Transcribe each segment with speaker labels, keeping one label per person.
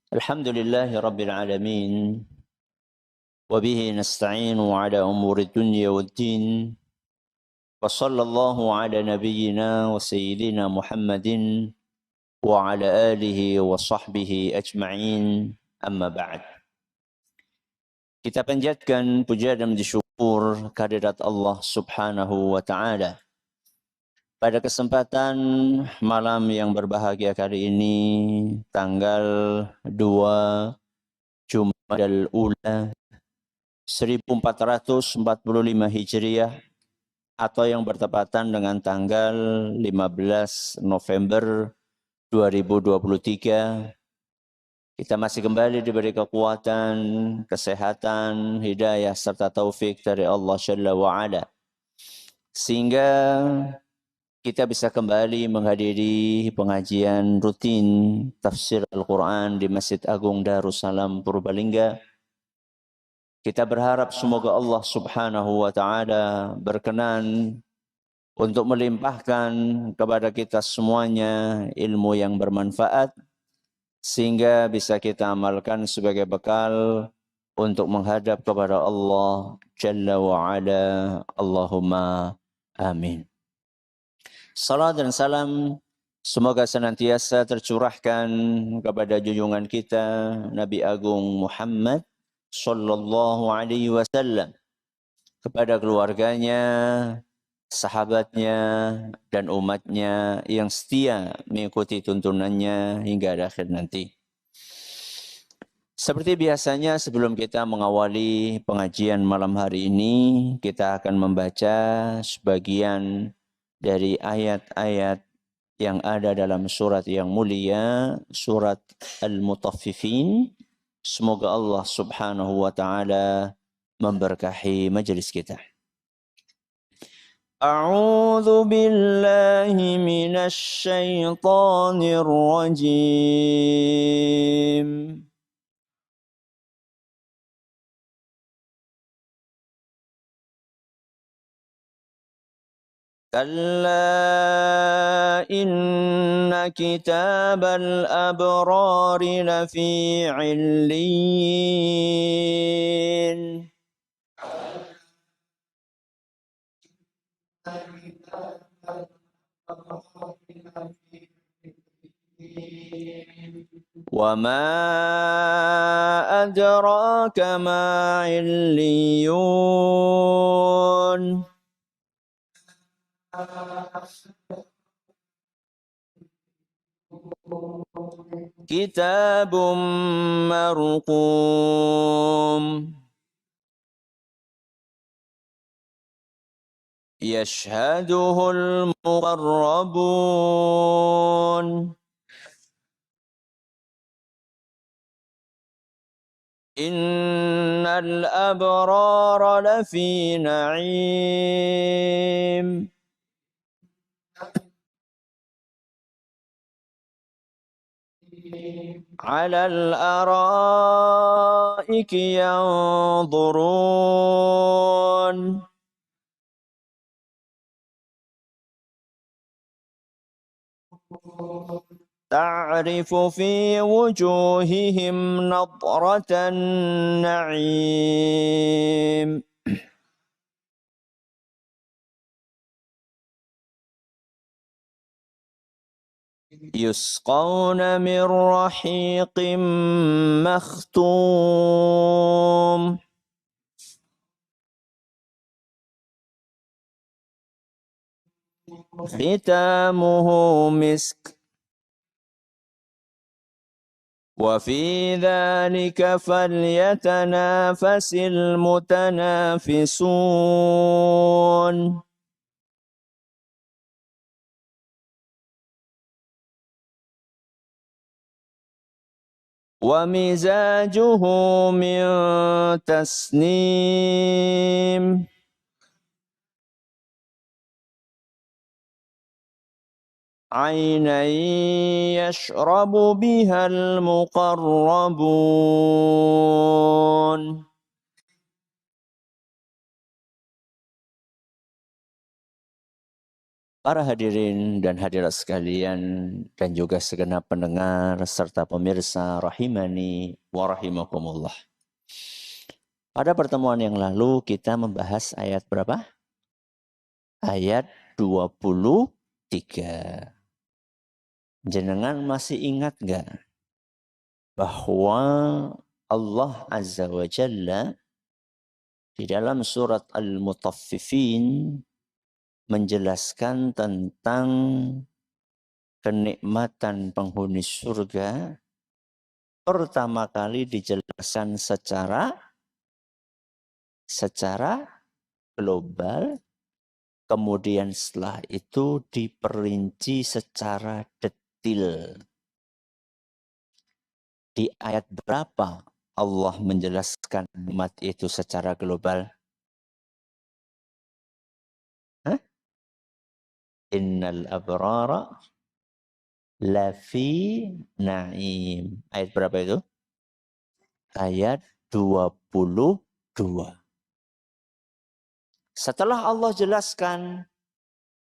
Speaker 1: Alhamdulillahi Rabbil Alamin. Wabihi nasta'inu ala umuri dunya waddin. Wa sallallahu ala nabiyyina wa sayyidina Muhammadin wa ala alihi wa sahbihi ajma'in. Amma ba'd. Kita panjatkan puja dan syukur kehadirat Allah Subhanahu wa taala. Pada kesempatan malam yang berbahagia kali ini, tanggal 2 Jumadal Ula 1445 Hijriah atau yang bertepatan dengan tanggal 15 November 2023, kita masih kembali diberi kekuatan, kesehatan, hidayah serta taufik dari Allah Jalla wa'ala, sehingga kita bisa kembali menghadiri pengajian rutin tafsir Al-Quran di Masjid Agung Darussalam Purbalingga. Kita berharap semoga Allah Subhanahu wa taala berkenan untuk melimpahkan kepada kita semuanya ilmu yang bermanfaat sehingga bisa kita amalkan sebagai bekal untuk menghadap kepada Allah Jalla wa ala. Allahumma amin. Salam dan salam semoga senantiasa tercurahkan kepada junjungan kita Nabi Agung Muhammad sallallahu alaihi wasallam, kepada keluarganya, sahabatnya, dan umatnya yang setia mengikuti tuntunannya hingga akhir nanti. Seperti biasanya, sebelum kita mengawali pengajian malam hari ini, kita akan membaca sebagian dari ayat-ayat yang ada dalam surat yang mulia, surat Al-Mutaffifin. Semoga Allah Subhanahu wa taala memberkahi majelis kita. A'udzu billahi minasy syaithanir rajim. Kalla inna kitabal abrari lafi 'illiyin. Wa ma adraka ma 'illiyun. Kitabun marqum yashhaduhul muqarrabun. Innal abrara lafi na'im. Alal araiki yanzurun. تعرف في وجوههم نضرة النعيم. يسقون من رحيق مختوم. ختامه مسك. وفي ذلك فليتنافس المتنافسون. ومزاجه من تسنيم. عينا يشرب بها المقربون. Para hadirin dan hadirat sekalian dan juga segenap pendengar serta pemirsa rahimani wa rahimakumullah. Pada pertemuan yang lalu kita membahas ayat berapa? Ayat 23. Jenengan masih ingat enggak bahwa Allah Azza wa Jalla di dalam surat Al-Mutaffifin menjelaskan tentang kenikmatan penghuni surga pertama kali dijelaskan secara global, kemudian setelah itu diperinci secara detil. Di ayat berapa Allah menjelaskan nikmat itu secara global? Innal abrara lafi na'im. Ayat berapa itu? Ayat 22. Setelah Allah jelaskan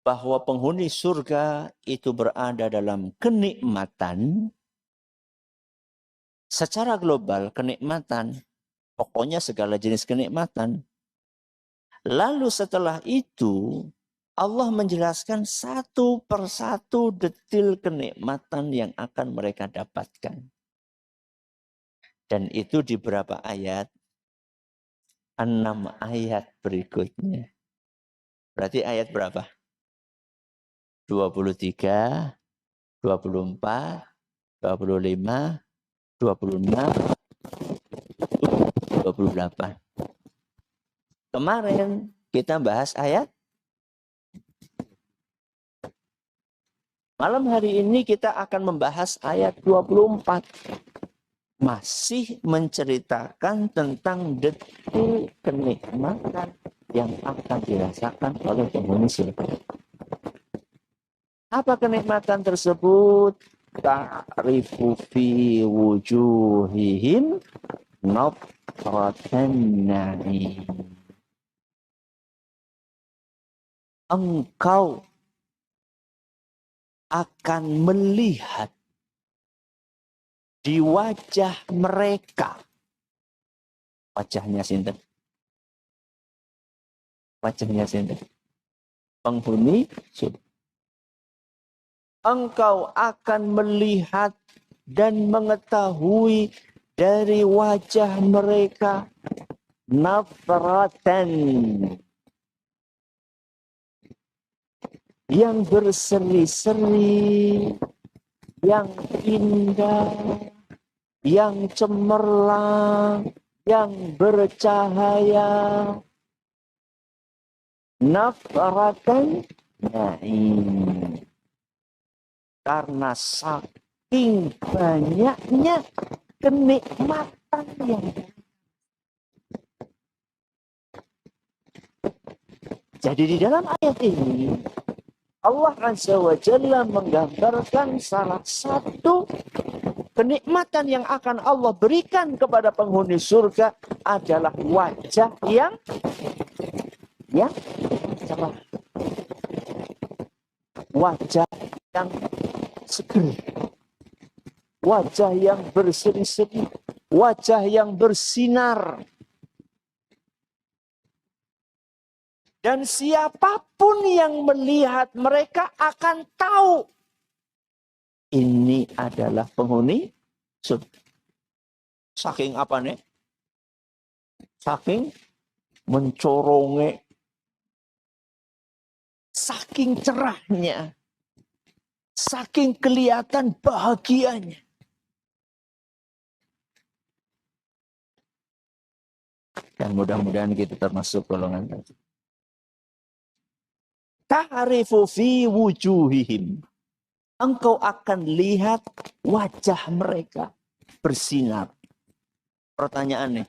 Speaker 1: bahwa penghuni surga itu berada dalam kenikmatan, secara global kenikmatan, pokoknya segala jenis kenikmatan. Lalu setelah itu, Allah menjelaskan satu persatu detil kenikmatan yang akan mereka dapatkan. Dan itu di berapa ayat? 6 ayat berikutnya. Berarti ayat berapa? 23, 24, 25, 26, 28. Kemarin kita bahas ayat. Malam hari ini kita akan membahas ayat 24. Masih menceritakan tentang detil kenikmatan yang akan dirasakan oleh penghuni surga. Apa kenikmatan tersebut? Ta'rifu fi wujuhihim nadratan na'im. Engkau akan melihat di wajah mereka. Wajahnya sinten? Wajahnya sinten? Penghuni surga. Engkau akan melihat dan mengetahui dari wajah mereka nadratan yang berseri-seri, yang indah, yang cemerlang, yang bercahaya. Nadratan na'im. Karena saking banyaknya kenikmatan yang jadi di dalam ayat ini Allah Azza wa Jalla menggambarkan salah satu kenikmatan yang akan Allah berikan kepada penghuni surga adalah wajah yang cerah. Wajah yang seger. Wajah yang berseri-seri. Wajah yang bersinar. Dan siapapun yang melihat mereka akan tahu ini adalah penghuni surga. Saking apa nih? Saking mencorongnya, saking cerahnya, saking kelihatan bahagianya. Dan mudah-mudahan kita termasuk golongan tadi. Ta'rifu fi wujuhihim. Engkau akan lihat wajah mereka bersinar. Pertanyaannya,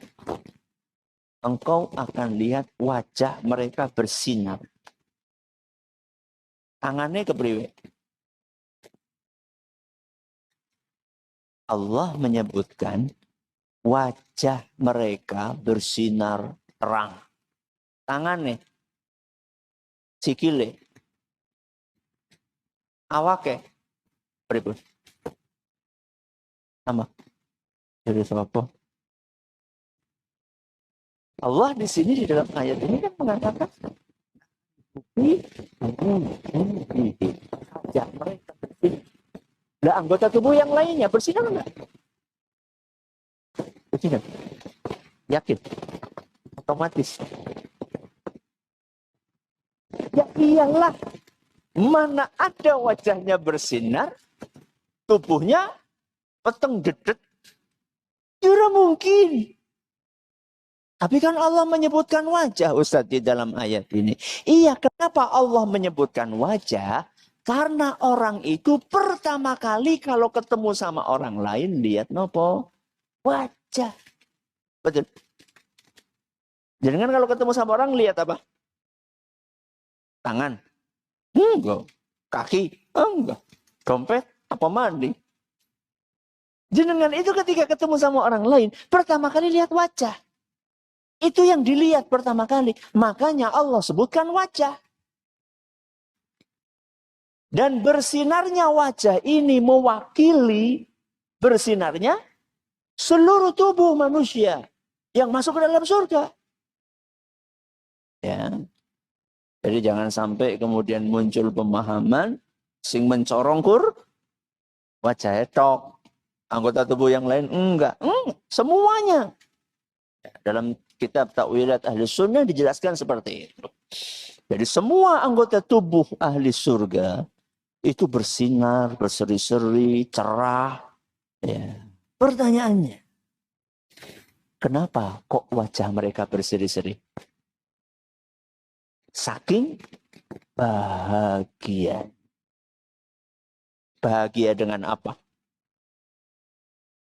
Speaker 1: engkau akan lihat wajah mereka bersinar. Tangannya kepriwe? Allah menyebutkan wajah mereka bersinar terang. Tangannya, sikile, awake pripun? Sama. Jadi apa? Allah di sini di dalam ayat ini kan mengatakan wajah mereka bersinar. Nah, anggota tubuh yang lainnya bersinar enggak? Bersinar. Yakin? Otomatis. Ya iyalah. Mana ada wajahnya bersinar, tubuhnya peteng dedet. Tidak mungkin. Tapi kan Allah menyebutkan wajah, Ustaz, di dalam ayat ini. Iya, kenapa Allah menyebutkan wajah? Karena orang itu pertama kali kalau ketemu sama orang lain, lihat nopo? Wajah. Betul. Jadi kan kalau ketemu sama orang, lihat apa? Tangan. Enggak. Kaki. Enggak. Dompet. Apa mandi? Jenengan itu ketika ketemu sama orang lain, pertama kali lihat wajah. Itu yang dilihat pertama kali. Makanya Allah sebutkan wajah. Dan bersinarnya wajah ini mewakili bersinarnya seluruh tubuh manusia yang masuk ke dalam surga. Ya. Jadi jangan sampai kemudian muncul pemahaman sing mencorong wajah tok. Anggota tubuh yang lain enggak. Semuanya. Dalam kitab Ta'wilat Ahli Sunnah dijelaskan seperti itu. Jadi semua anggota tubuh ahli surga itu bersinar, berseri-seri, cerah. Ya. Pertanyaannya, kenapa kok wajah mereka berseri-seri? Saking bahagia. Bahagia dengan apa?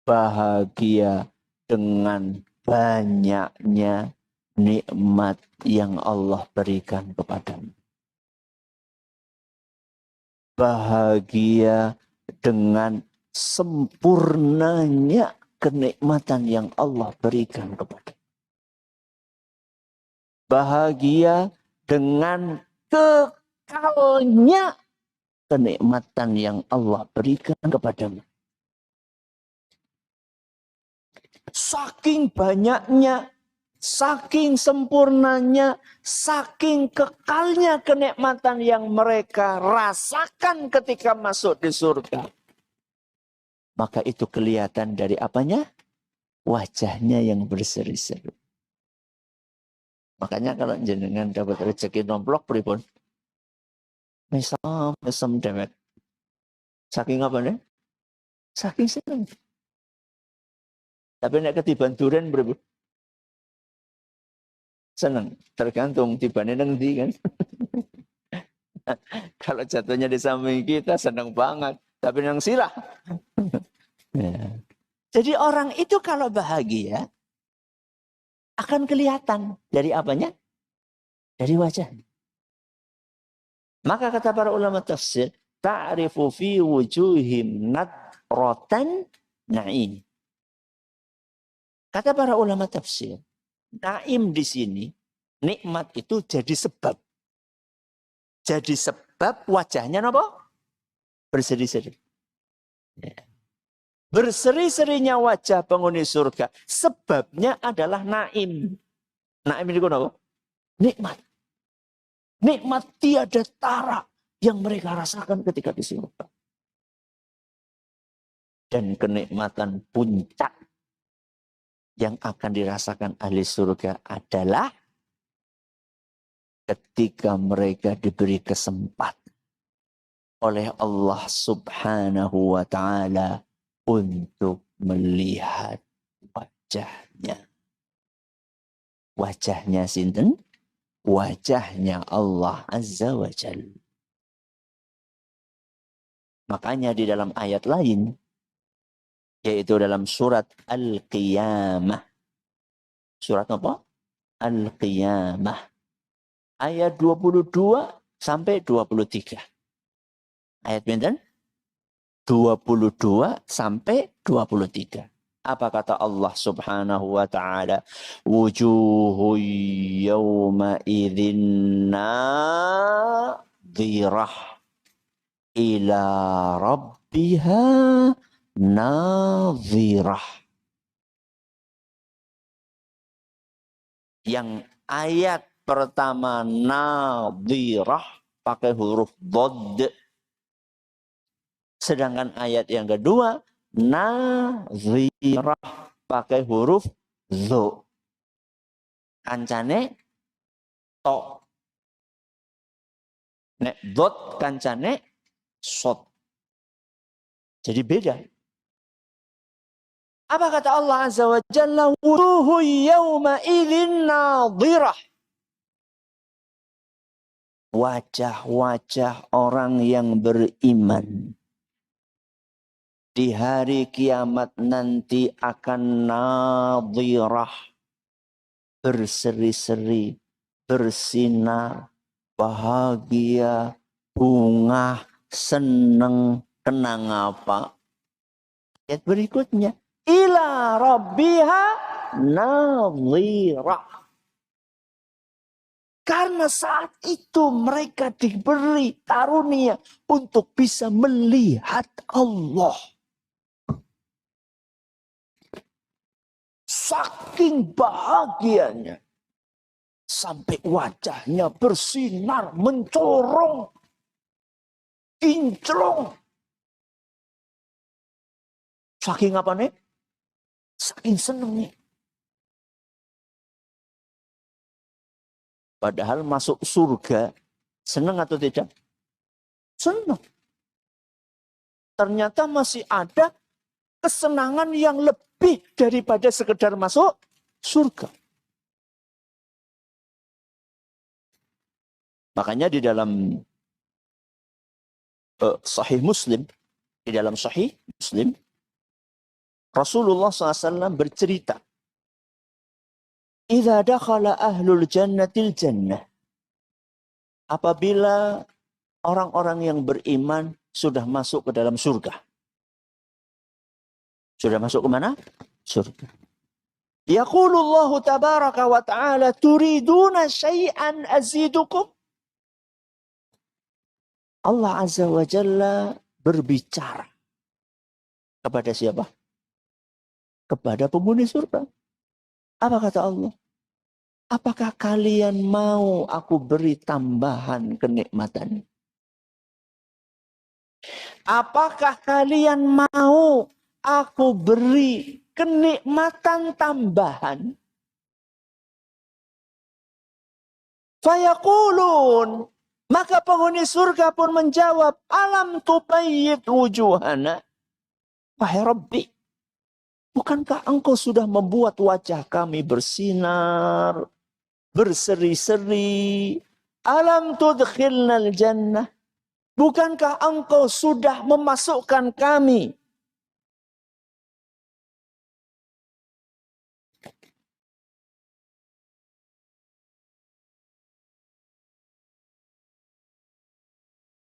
Speaker 1: Bahagia dengan banyaknya nikmat yang Allah berikan kepadamu. Bahagia dengan sempurnanya kenikmatan yang Allah berikan kepadamu. Bahagia dengan kekalnya kenikmatan yang Allah berikan kepadamu. Saking banyaknya, saking sempurnanya, saking kekalnya kenikmatan yang mereka rasakan ketika masuk di surga. Maka itu kelihatan dari apanya? Wajahnya yang berseri-seri. Makanya kalau jenengan dapat rezeki nomplok pripun? Mesem dewek. Saking apa nih? Saking senang. Tapi nek ketiban duren berapa? Seneng. Tergantung tibane nang ndi kan. Kalau jatuhnya di samping kita senang banget. Tapi nang sirah. Ya. Jadi orang itu kalau bahagia akan kelihatan dari apanya? Dari wajahnya. Maka kata para ulama tafsir, ta'rifu fi wujuhim nadratan na'im. Kata para ulama tafsir, naim di sini, nikmat itu jadi sebab. Jadi sebab wajahnya apa? Berseri-seri. Ya. Berseri-serinya wajah penghuni surga. Sebabnya adalah naim. Naim ini apa? Nikmat. Nikmat tiada tara yang mereka rasakan ketika di surga. Dan kenikmatan puncak yang akan dirasakan ahli surga adalah ketika mereka diberi kesempatan oleh Allah Subhanahu wa ta'ala untuk melihat wajahnya. Wajahnya sinten? Wajahnya Allah Azza wa Jalla. Makanya di dalam ayat lain, yaitu dalam surat Al-Qiyamah. Surat apa? Al-Qiyamah. Ayat 22 sampai 23. Ayat benten? 22 sampai 23. Apa kata Allah Subhanahu wa ta'ala? Wujuhu yawma idzin nadhirah ila rabbiha nadhirah. Yang ayat pertama nadhirah pakai huruf dhad. Sedangkan ayat yang kedua nadhirah pakai huruf dho. Kancane to. Nek dhad kancane sod. Jadi beda. Apa kata Allah Azza wa Jalla? Wujuhu yawma idzin nadhirah. Wajah-wajah orang yang beriman di hari kiamat nanti akan nadhirah, berseri-seri, bersinar, bahagia, bunga, seneng. Kenang apa? Ayat berikutnya, ila rabbiha nadhirah. Karena saat itu mereka diberi karunia untuk bisa melihat Allah. Saking bahagianya. Sampai wajahnya bersinar, mencorong, kinclong. Saking apa nih? Saking senengnya. Padahal masuk surga, senang atau tidak? Senang. Ternyata masih ada kesenangan yang lebih daripada sekedar masuk surga. Makanya di dalam Sahih Muslim, Rasulullah SAW bercerita, "Idza dakhala ahlul jannatil jannah." Apabila orang-orang yang beriman sudah masuk ke dalam surga. Sudah masuk ke mana? Surga. Yaqulullahu tabaraka wa ta'ala, "Turiduna syai'an azidukum?" Allah Azza wa Jalla berbicara kepada siapa? Kepada penghuni surga. Apa kata Allah? Apakah kalian mau aku beri tambahan kenikmatan? Apakah kalian mau aku beri kenikmatan tambahan? Fayaqulun. Maka penghuni surga pun menjawab, alam tubayyid wujuhana. Wahai Rabbi, bukankah engkau sudah membuat wajah kami bersinar, berseri-seri? Alam tudkhilnal jannah. Bukankah engkau sudah memasukkan kami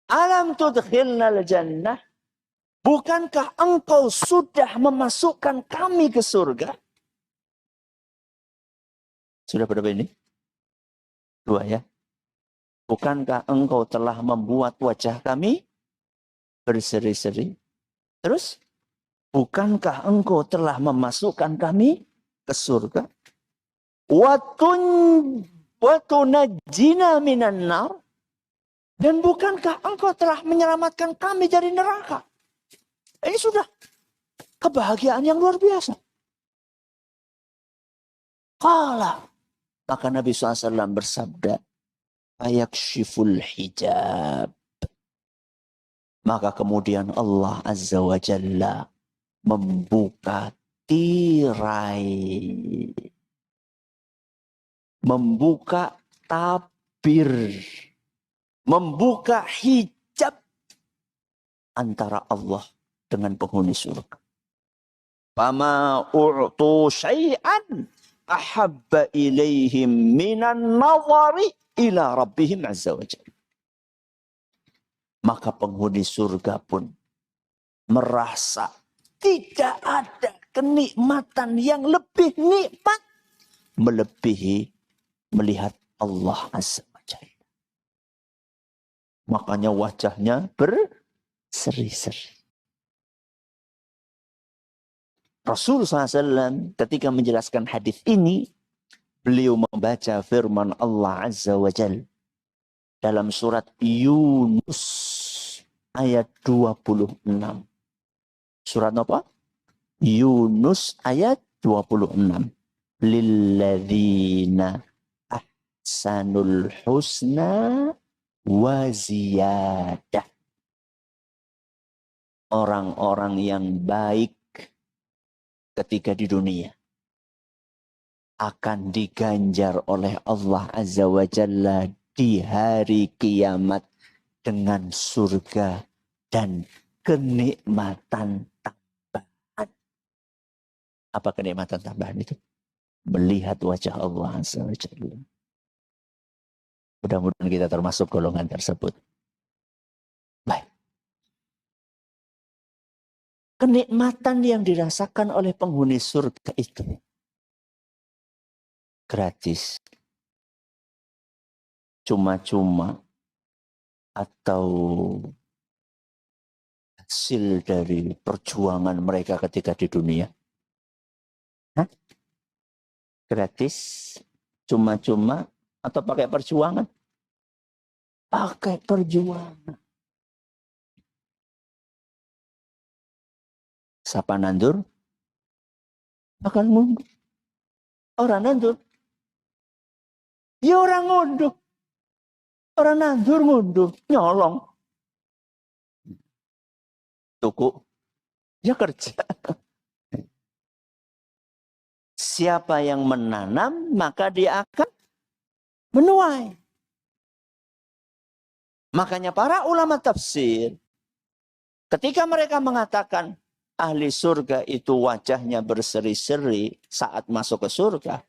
Speaker 1: alam tudkhilnal jannah? Bukankah engkau sudah memasukkan kami ke surga? Sudah berapa ini? 2 ya. Bukankah engkau telah membuat wajah kami berseri-seri? Terus, bukankah engkau telah memasukkan kami ke surga? Watunajjina minan nar. Dan bukankah engkau telah menyelamatkan kami dari neraka? Ini sudah kebahagiaan yang luar biasa. Qala. Maka Nabi SAW bersabda, ayakshiful hijab. Maka kemudian Allah Azza wa Jalla membuka tirai. Membuka tabir. Membuka hijab antara Allah dengan penghuni surga. Fama u'tu syai'an ahabba ilaihim minan nazari ila rabbihim azza wa jalla. Maka penghuni surga pun merasa tidak ada kenikmatan yang lebih nikmat melebihi melihat Allah azza wa jalla. Makanya wajahnya berseri-seri. Rasul SAW ketika menjelaskan hadis ini, beliau membaca firman Allah Azza wa Jalla dalam surat Yunus ayat 26. Surat apa? Yunus ayat 26. Lilladzina ahsanul husna wa ziyadah. Orang-orang yang baik ketika di dunia akan diganjar oleh Allah Azza wa Jalla di hari kiamat dengan surga dan kenikmatan tambahan. Apa kenikmatan tambahan itu? Melihat wajah Allah Azza wa Jalla. Mudah-mudahan kita termasuk golongan tersebut. Baik. Kenikmatan yang dirasakan oleh penghuni surga itu gratis, cuma-cuma, atau hasil dari perjuangan mereka ketika di dunia? Hah? Gratis, cuma-cuma, atau pakai perjuangan? Pakai perjuangan. Siapa nandur akan mundur. Orang nandur, ya orang ngunduh. Orang nandur ngunduh, nyolong. Tuku, ya kerja. Siapa yang menanam, maka dia akan menuai. Makanya para ulama tafsir, ketika mereka mengatakan ahli surga itu wajahnya berseri-seri saat masuk ke surga,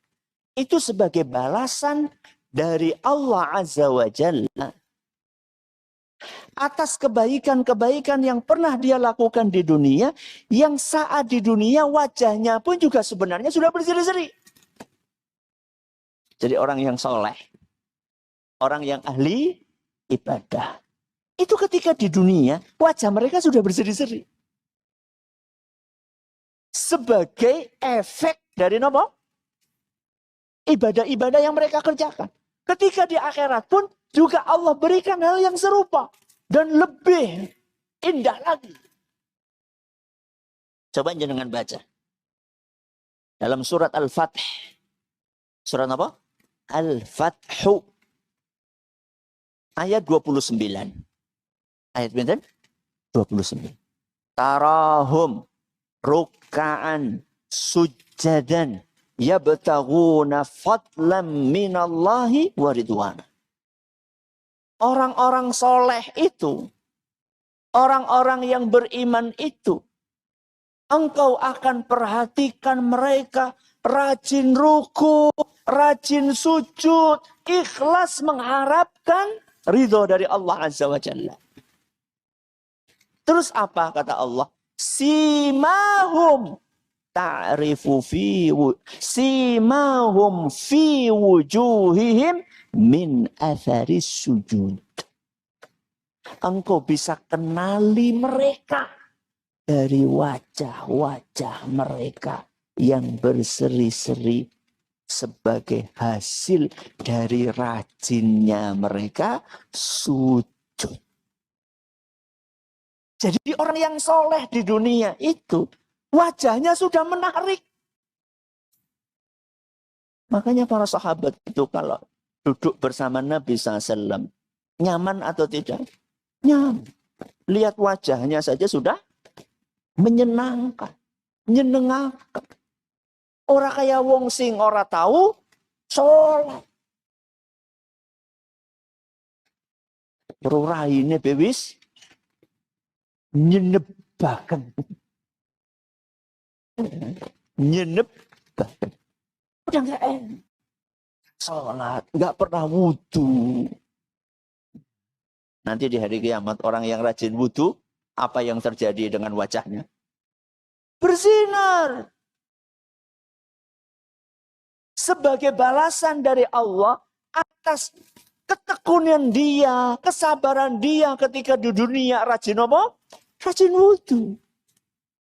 Speaker 1: itu sebagai balasan dari Allah Azza wa Jalla atas kebaikan-kebaikan yang pernah dia lakukan di dunia, yang saat di dunia wajahnya pun juga sebenarnya sudah berseri-seri. Jadi orang yang soleh, orang yang ahli ibadah, itu ketika di dunia wajah mereka sudah berseri-seri. Sebagai efek dari apa? Ibadah-ibadah yang mereka kerjakan. Ketika di akhirat pun juga Allah berikan hal yang serupa. Dan lebih indah lagi. Coba jangan baca. Dalam surat Al-Fath. Surat apa? Al-Fathu. Ayat 29. Ayat berapa? 29. Tarahum ruka'an sujjadan yabtaghuna fadlan minallahi wa ridwana. Orang-orang soleh itu, orang-orang yang beriman itu, engkau akan perhatikan mereka rajin ruku, rajin sujud, ikhlas mengharapkan ridho dari Allah Azza wa Jalla. Terus apa kata Allah? Simahum ta'rifu simahum fi wujuhihim min atharis sujud. Engkau bisa kenali mereka dari wajah-wajah mereka yang berseri-seri sebagai hasil dari rajinnya mereka sujud. Jadi orang yang soleh di dunia itu wajahnya sudah menarik. Makanya para sahabat itu kalau duduk bersama Nabi SAW, nyaman atau tidak? Nyaman. Lihat wajahnya saja sudah menyenangkan, menyenangkan. Orang kaya wong sing ora tahu soleh. Ruraine bewis nyenebaken. Nyenebaken. Udah enggak enak. Sholat, enggak pernah wudu. Nanti di hari kiamat orang yang rajin wudu, apa yang terjadi dengan wajahnya? Bersinar. Sebagai balasan dari Allah atas ketekunan dia, kesabaran dia ketika di dunia rajin apa? Rajin wudu.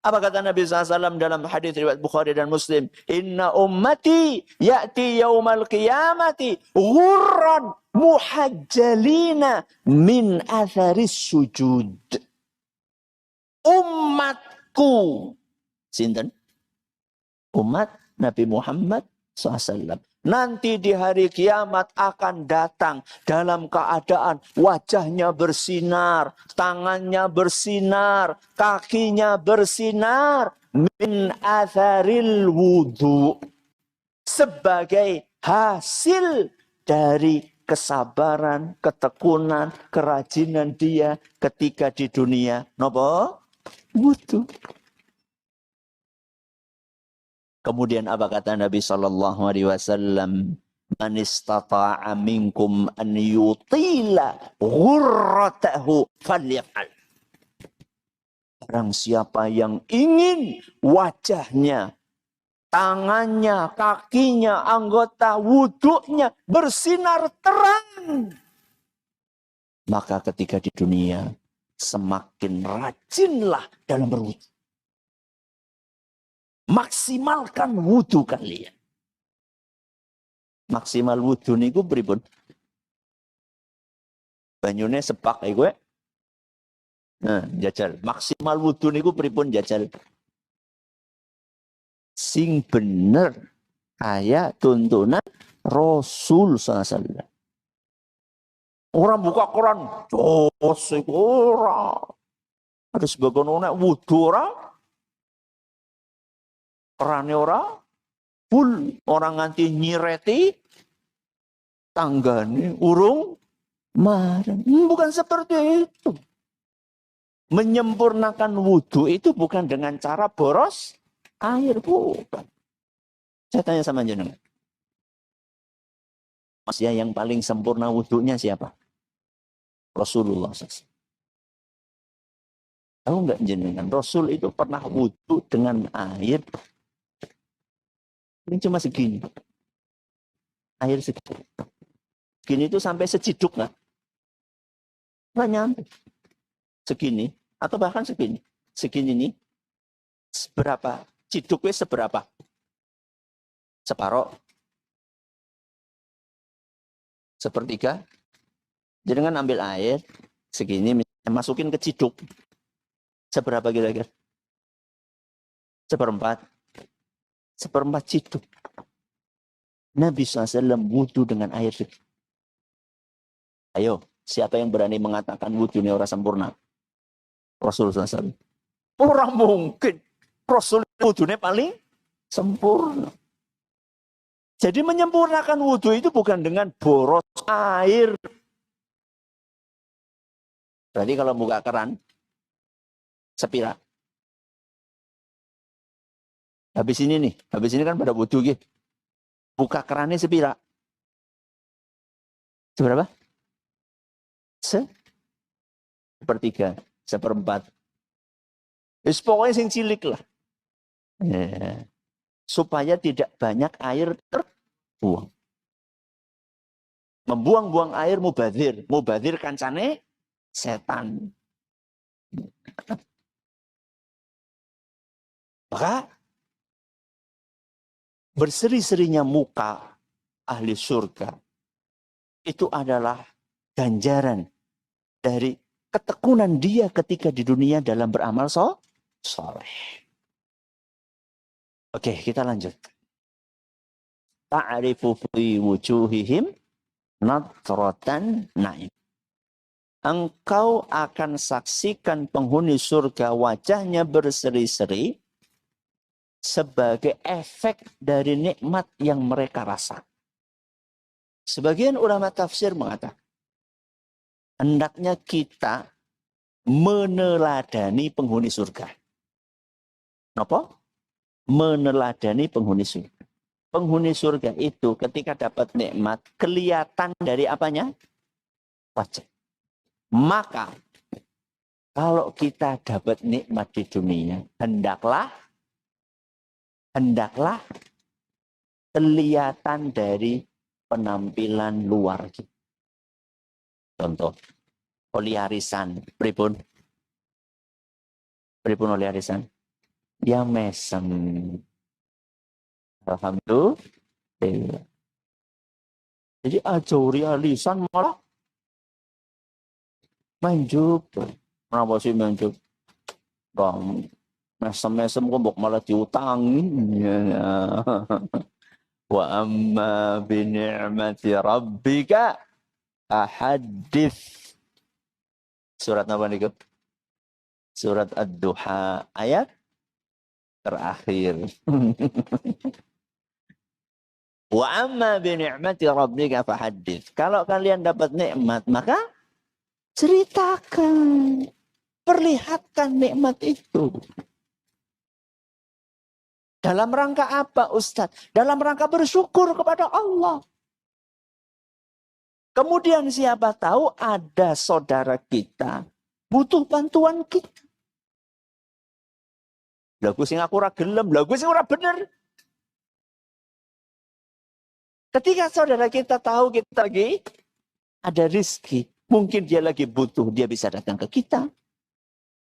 Speaker 1: Apa kata Nabi SAW dalam hadis riwayat Bukhari dan Muslim? Inna ummati ya'ti yaumal qiyamati ghurran muhajjalina min atharis sujud. Umatku. Sinten? Umat Nabi Muhammad SAW. Nanti di hari kiamat akan datang dalam keadaan wajahnya bersinar, tangannya bersinar, kakinya bersinar. Min atharil wudu. Sebagai hasil dari kesabaran, ketekunan, kerajinan dia ketika di dunia. Napa? Wudu. Kemudian apa kata Nabi sallallahu alaihi wasallam? Man istata'a minkum an yutila ghurratahu falyaf'al. Barang siapa yang ingin wajahnya, tangannya, kakinya, anggota wuduknya bersinar terang, maka ketika di dunia semakin rajinlah dalam berwudu. Maksimalkan wudu kalian. Maksimal wudu niku pripun? Banyune sepak kowe. Nah, jajal. Maksimal wudu niku pripun jajal? Sing bener kaya tuntunan Rasul SAW. Orang buka Quran, dosa ora. Harus bagaimana wudu ora? Kerane ora full, orang nganti nyireti tanggane urung marang. Bukan seperti itu. Menyempurnakan wudhu itu bukan dengan cara boros air, bukan. Saya tanya sama jenengan. Manusia yang paling sempurna wudhunya siapa? Rasulullah SAW. Tahu nggak jenengan? Rasul itu pernah wudhu dengan air. Ini cuma segini. Air segini. Segini itu sampai seciduk nggak? Nggak nyampe. Segini. Atau bahkan segini. Segini ini. Seberapa? Ciduknya seberapa? Separoh. Sepertiga. Jadi dengan ambil air. Segini. Masukin ke ciduk. Seberapa kira-kira? Seperempat. Seperempat ciduk. Nabi SAW wudhu dengan air sedikit. Ayo, siapa yang berani mengatakan wudhunya orang sempurna? Rasulullah SAW. Orang mungkin. Rasul wudhunya paling sempurna. Jadi menyempurnakan wudhu itu bukan dengan boros air. Berarti kalau buka keran, sepira. Habis ini kan pada wudhu gitu. Buka kerannya sepira. Seberapa? Sepertiga, seperempat. Pokoknya sing cilik lah. Ya. Supaya tidak banyak air terbuang. Membuang-buang air mubadzir. Mubadzir kancane setan. Maka berseri-serinya muka ahli surga itu adalah ganjaran dari ketekunan dia ketika di dunia dalam beramal soleh. Oke, kita lanjut. Ta'rifu fi wujuhihim nadratan na'im. Engkau akan saksikan penghuni surga wajahnya berseri-seri sebagai efek dari nikmat yang mereka rasa. Sebagian ulama tafsir mengatakan, hendaknya kita meneladani penghuni surga. Apa? Meneladani penghuni surga. Penghuni surga itu ketika dapat nikmat, kelihatan dari apanya? Wajah. Maka, kalau kita dapat nikmat di dunia, hendaklah kelihatan dari penampilan luar kita. Contoh, oli arisan, pripun oli arisan. Ya mesem. Alhamdulillah. Jadi aja uri arisan malah manjuk. Kenapa sih manjuk? Bang, mesem-mesem kok malah diutangin. Ya. Wa amma bi ni'mati rabbika ahadits. Surat apa nih? Surat Ad-Duha ayat terakhir. Wa amma bi ni'mati rabbika fahadits. Kalau kalian dapat nikmat, maka ceritakan. Perlihatkan nikmat itu. Dalam rangka apa, Ustadz? Dalam rangka bersyukur kepada Allah. Kemudian siapa tahu ada saudara kita butuh bantuan kita. Lagu sing aku ora gelem, lagu sing ora bener. Ketika saudara kita tahu kita lagi ada rezeki, mungkin dia lagi butuh, dia bisa datang ke kita.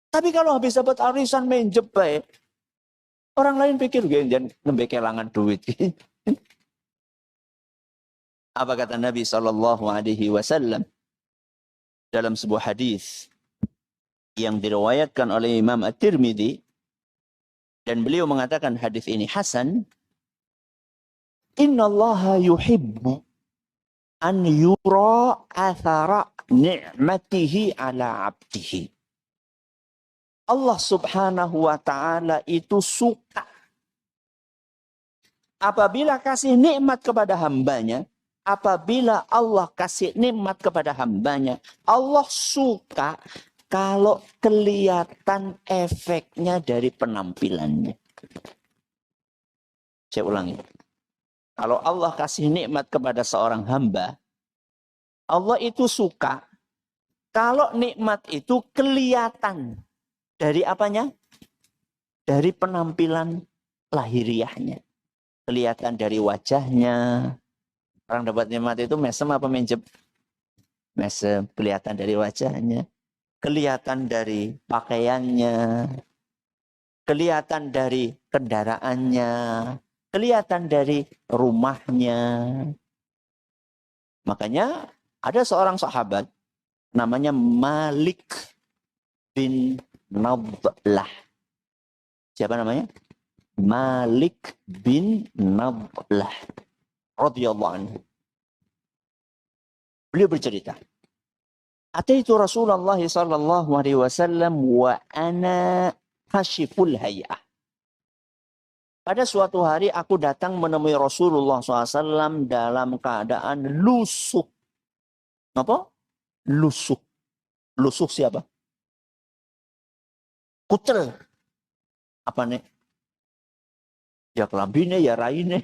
Speaker 1: Tapi kalau habis dapat arisan main jebay, orang lain pikir jangan nembe kelangan duit. Apa kata Nabi SAW dalam sebuah hadis yang diriwayatkan oleh Imam At-Tirmidzi, dan beliau mengatakan hadis ini hasan. Innallaha yuhibbu an yura athara ni'matihi ala abdihi. Allah subhanahu wa ta'ala itu suka apabila kasih nikmat kepada hambanya, apabila Allah kasih nikmat kepada hambanya, Allah suka kalau kelihatan efeknya dari penampilannya. Saya ulangi. Kalau Allah kasih nikmat kepada seorang hamba, Allah itu suka kalau nikmat itu kelihatan dari apanya? Dari penampilan lahiriahnya. Kelihatan dari wajahnya. Orang dapat nikmat itu mesem apa menjep? Mesem. Kelihatan dari wajahnya. Kelihatan dari pakaiannya. Kelihatan dari kendaraannya. Kelihatan dari rumahnya. Makanya ada seorang sahabat namanya Malik bin Nadlah. Siapa namanya? Malik bin Nadlah radhiyallahu anhu. Beliau bercerita, ataitu Rasulullah sallallahu alaihi wasallam wa ana khashiful hay'ah. Pada suatu hari aku datang menemui Rasulullah SAW dalam keadaan lusuh. Apa? Lusuh. Lusuh siapa? Kucel. Apa nih? Ya kelambine, ya raine,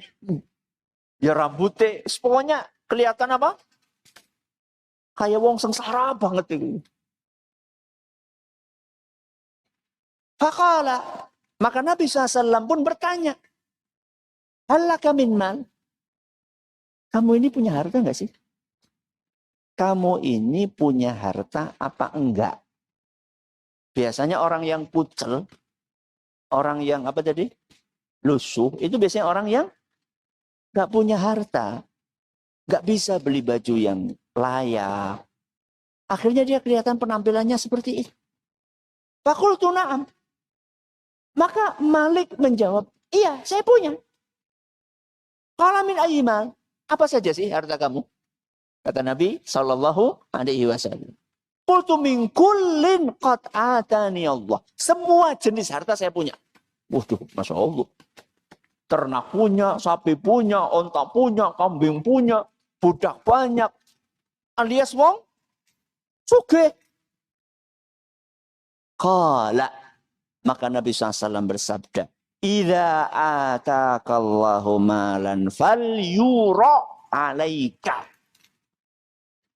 Speaker 1: ya rambutnya. Pokoknya kelihatan apa? Kayak wong sengsara banget itu. Faqala. Maka Nabi SAW pun bertanya, halaka min mal? Kamu ini punya harta enggak sih? Kamu ini punya harta apa enggak? Biasanya orang yang kucel, orang yang apa tadi? Lusuh, itu biasanya orang yang enggak punya harta. Enggak bisa beli baju yang layak. Akhirnya dia kelihatan penampilannya seperti itu. Fakultu na'am. Maka Malik menjawab, iya saya punya. Qala min ayyimal. Apa saja sih harta kamu? Kata Nabi sallallahu alaihi wasallam. Qultu min kullin qad atani Allah. Semua jenis harta saya punya. Waduh, Masya Allah. Ternak punya, sapi punya, onta punya, kambing punya, budak banyak. Alias wong sugih. Qala. Maka Nabi SAW bersabda, idza atakallahu malan falyura alaika.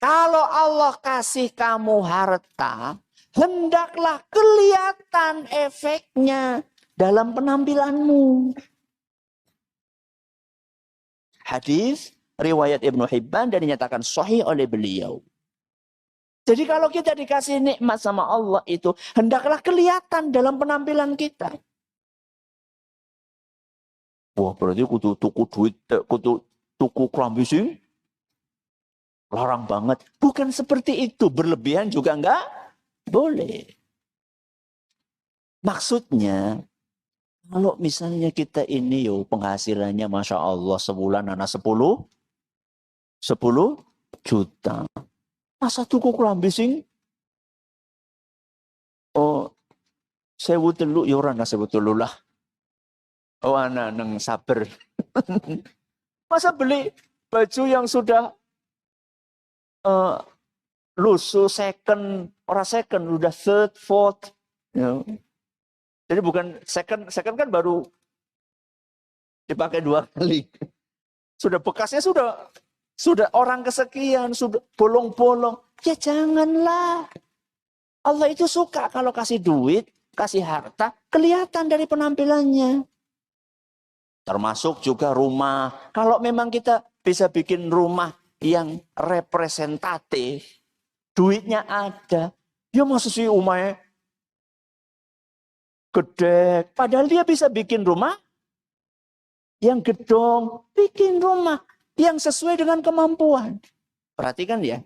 Speaker 1: Kalau Allah kasih kamu harta, hendaklah kelihatan efeknya dalam penampilanmu. Hadis riwayat Ibnu Hibban dan dinyatakan sahih oleh beliau. Jadi kalau kita dikasih nikmat sama Allah itu, hendaklah kelihatan dalam penampilan kita. Wah, berarti kudu tuku duit, kudu tuku klambi sing larang banget. Bukan seperti itu, berlebihan juga enggak boleh. Maksudnya, kalau misalnya kita ini penghasilannya Masya Allah sebulan anak 10 juta. Masa tuku klambi sing sewu telu ya ora sewu telu lah. Oh anak nang sabar. Masa beli baju yang sudah lusuh second, orang second udah third, fourth. You know. Jadi bukan second kan baru dipakai 2 kali. Sudah bekasnya sudah orang kesekian, sudah bolong-bolong. Ya janganlah. Allah itu suka kalau kasih duit, kasih harta, kelihatan dari penampilannya. Termasuk juga rumah. Kalau memang kita bisa bikin rumah yang representatif, duitnya ada. Ya maksud sih rumahnya gede. Padahal dia bisa bikin rumah yang gedong. Bikin rumah yang sesuai dengan kemampuan. Perhatikan ya.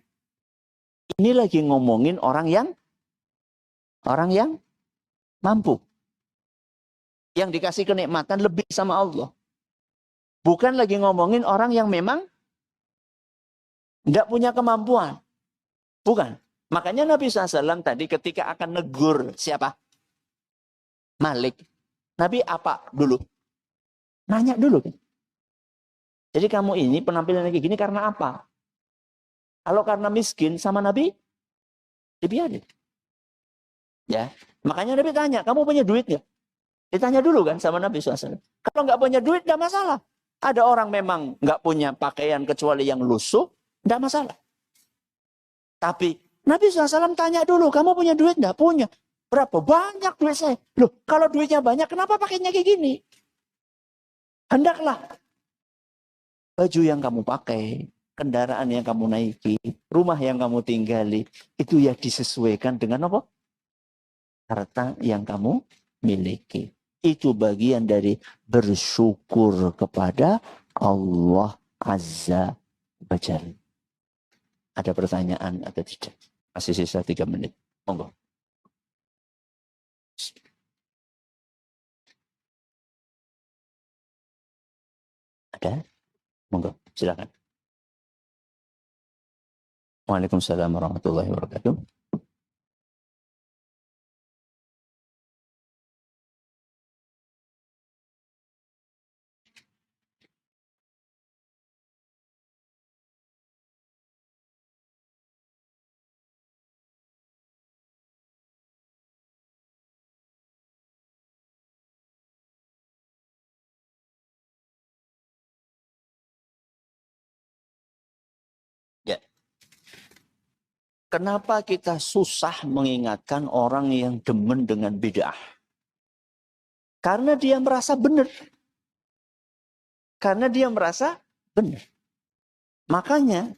Speaker 1: Ini lagi ngomongin orang yang mampu. Yang dikasih kenikmatan lebih sama Allah. Bukan lagi ngomongin orang yang memang tidak punya kemampuan. Bukan. Makanya Nabi SAW tadi ketika akan negur siapa? Malik. Nabi apa dulu? Nanya dulu. Jadi kamu ini penampilan kayak gini karena apa? Kalau karena miskin sama Nabi, dibiarin. Ya, makanya Nabi tanya, kamu punya duit nggak? Ditanya dulu kan sama Nabi SAW. Kalau nggak punya duit, nggak masalah. Ada orang memang nggak punya pakaian kecuali yang lusuh, nggak masalah. Tapi Nabi SAW tanya dulu, kamu punya duit nggak? Punya. Berapa? Banyak duit saya. Loh, kalau duitnya banyak, kenapa pakainya kayak gini? Hendaklah baju yang kamu pakai, kendaraan yang kamu naiki, rumah yang kamu tinggali, itu ya disesuaikan dengan apa? Harta yang kamu miliki. Itu bagian dari bersyukur kepada Allah Azza wa Jalla. Ada pertanyaan atau tidak? Masih sisa 3 menit. Monggo. Ada? Monggo, silakan. Waalaikumsalam warahmatullahi wabarakatuh. Ya. Kenapa kita susah mengingatkan orang yang demen dengan bid'ah? Karena dia merasa benar. Karena dia merasa benar. Makanya,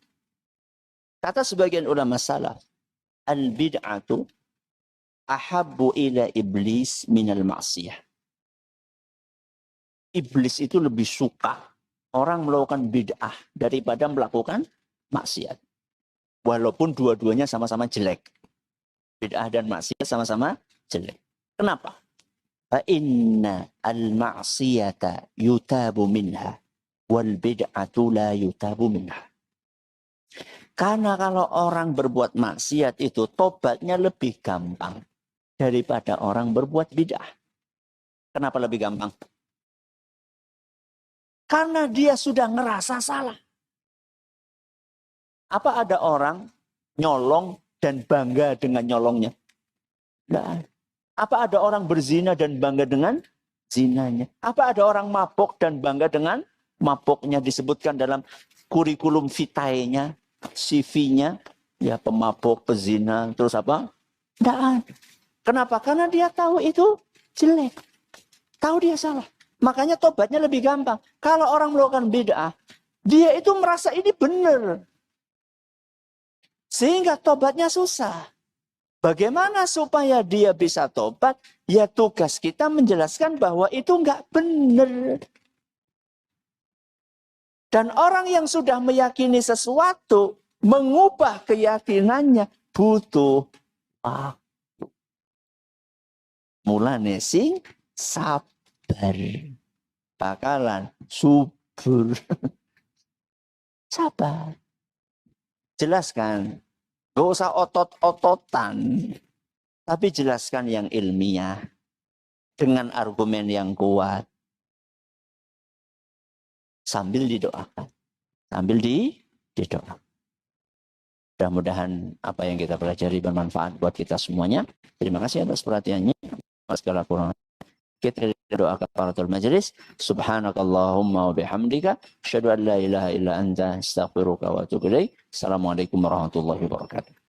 Speaker 1: kata sebagian ulama salaf, al-bid'atu ahabbu ila iblis minal ma'siyah. Iblis itu lebih suka orang melakukan bid'ah daripada melakukan maksiat. Walaupun dua-duanya sama-sama jelek. Bid'ah dan maksiat sama-sama jelek. Kenapa? Fa inna al-ma'siyata yutabu minha wal bid'atu la yutabu minha. Karena kalau orang berbuat maksiat itu tobatnya lebih gampang daripada orang berbuat bid'ah. Kenapa lebih gampang? Karena dia sudah ngerasa salah. Apa ada orang nyolong dan bangga dengan nyolongnya? Tidak. Apa ada orang berzina dan bangga dengan zinanya? Apa ada orang mabok dan bangga dengan maboknya? Disebutkan dalam kurikulum vitae-nya, CV-nya, ya pemabok, pezina, terus apa? Tidak ada. Kenapa? Karena dia tahu itu jelek. Tahu dia salah. Makanya tobatnya lebih gampang. Kalau orang melakukan bid'ah, dia itu merasa ini benar. Sehingga tobatnya susah. Bagaimana supaya dia bisa tobat? Ya tugas kita menjelaskan bahwa itu enggak benar. Dan orang yang sudah meyakini sesuatu, mengubah keyakinannya butuh waktu. Mulane sing sabar. Bakalan subur. Sabar. Jelaskan. Gak usah otot-ototan. Tapi jelaskan yang ilmiah. Dengan argumen yang kuat. Sambil didoakan. Sambil didoakan. Mudah-mudahan apa yang kita pelajari bermanfaat buat kita semuanya. Terima kasih atas perhatiannya. Segala kurang. Kita doa kafaratul majelis. Subhanakallahumma wa bihamdika asyhadu an la ilaha illa anta astaghfiruka wa atubu ilaik. Assalamualaikum warahmatullahi wabarakatuh.